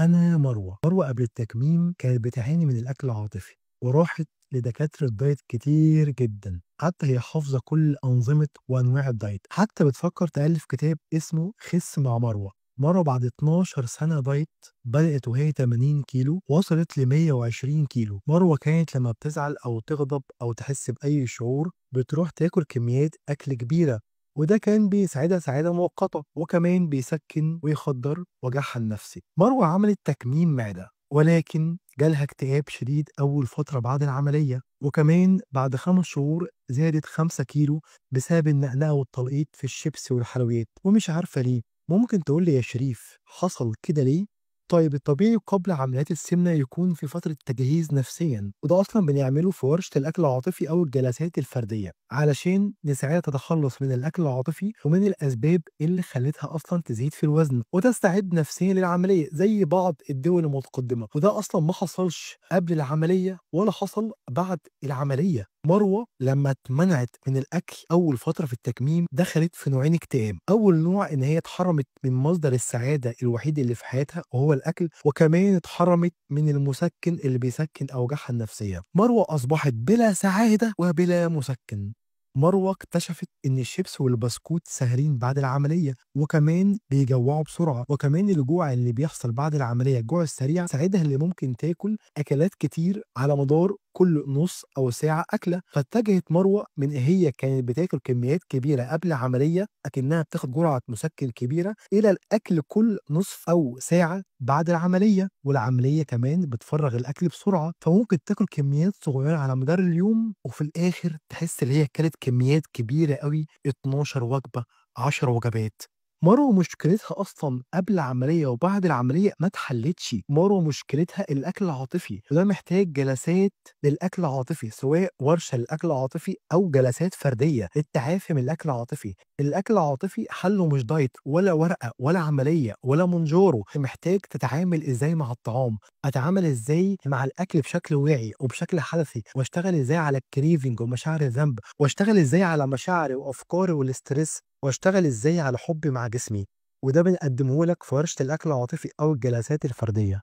أنا مروة قبل التكميم كانت بتعاني من الأكل العاطفي وراحت لدكاترة دايت كتير جدا، حتى هي حافظة كل أنظمة وأنواع الدايت، حتى بتفكر تألف كتاب اسمه خس مع مروة بعد 12 سنة دايت بدأت وهي 80 كيلو وصلت ل 120 كيلو. مروة كانت لما بتزعل أو تغضب أو تحس بأي شعور بتروح تاكل كميات أكل كبيرة، وده كان بيساعدها سعادة مؤقتة وكمان بيسكن ويخدر وجعها النفسي. مروة عملت تكميم معدة ولكن جالها اكتئاب شديد أول فترة بعد العملية، وكمان بعد 5 شهور زادت 5 كيلو بسبب النقنقة والتلقيط في الشيبس والحلويات ومش عارفة ليه. ممكن تقول لي يا شريف حصل كده ليه؟ طيب الطبيعي قبل عمليات السمنة يكون في فترة تجهيز نفسيا، وده أصلا بنعمله في ورشة الأكل العاطفي أو الجلسات الفردية علشان نساعدها تتخلص من الأكل العاطفي ومن الأسباب اللي خلتها أصلا تزيد في الوزن وتستعد نفسيا للعملية زي بعض الدول المتقدمة، وده أصلا ما حصلش قبل العملية ولا حصل بعد العملية. مروة لما اتمنعت من الأكل أول فترة في التكميم دخلت في نوعين اكتئاب، أول نوع إن هي اتحرمت من مصدر السعادة الوحيد اللي في حياتها وهو الأكل، وكمان اتحرمت من المسكن اللي بيسكن أوجاعها النفسية. مروة أصبحت بلا سعادة وبلا مسكن. مروة اكتشفت إن الشيبس والبسكوت سهرين بعد العملية وكمان بيجوعوا بسرعة، وكمان الجوع اللي بيحصل بعد العملية الجوع السريع ساعدها اللي ممكن تاكل أكلات كتير على مدار كل نص أو ساعة أكلة. فاتجهت مروة من هي كانت بتاكل كميات كبيرة قبل العملية أكنها بتاخد جرعة مسكن كبيرة إلى الأكل كل نصف أو ساعة بعد العملية، والعملية كمان بتفرغ الأكل بسرعة فممكن تاكل كميات صغيرة على مدار اليوم وفي الآخر تحس إن هي كانت كميات كبيرة قوي، 12 وجبة، 10 وجبات. مروة مشكلتها أصلا قبل العملية وبعد العملية ما اتحلتش. مروة مشكلتها الأكل العاطفي وده محتاج جلسات للأكل العاطفي، سواء ورشة للأكل العاطفي أو جلسات فردية للتعافي من الأكل العاطفي. الأكل العاطفي حله مش دايت ولا ورقة ولا عملية ولا منجورو، محتاج تتعامل إزاي مع الطعام، أتعامل إزاي مع الأكل بشكل واعي وبشكل حدثي، واشتغل إزاي على الكريفنج ومشاعر الذنب، واشتغل إزاي على مشاعري وأفكاري والاسترس، واشتغل إزاي على حبي مع جسمي. وده بنقدمه لك في ورشة الأكل العاطفي أو الجلسات الفردية.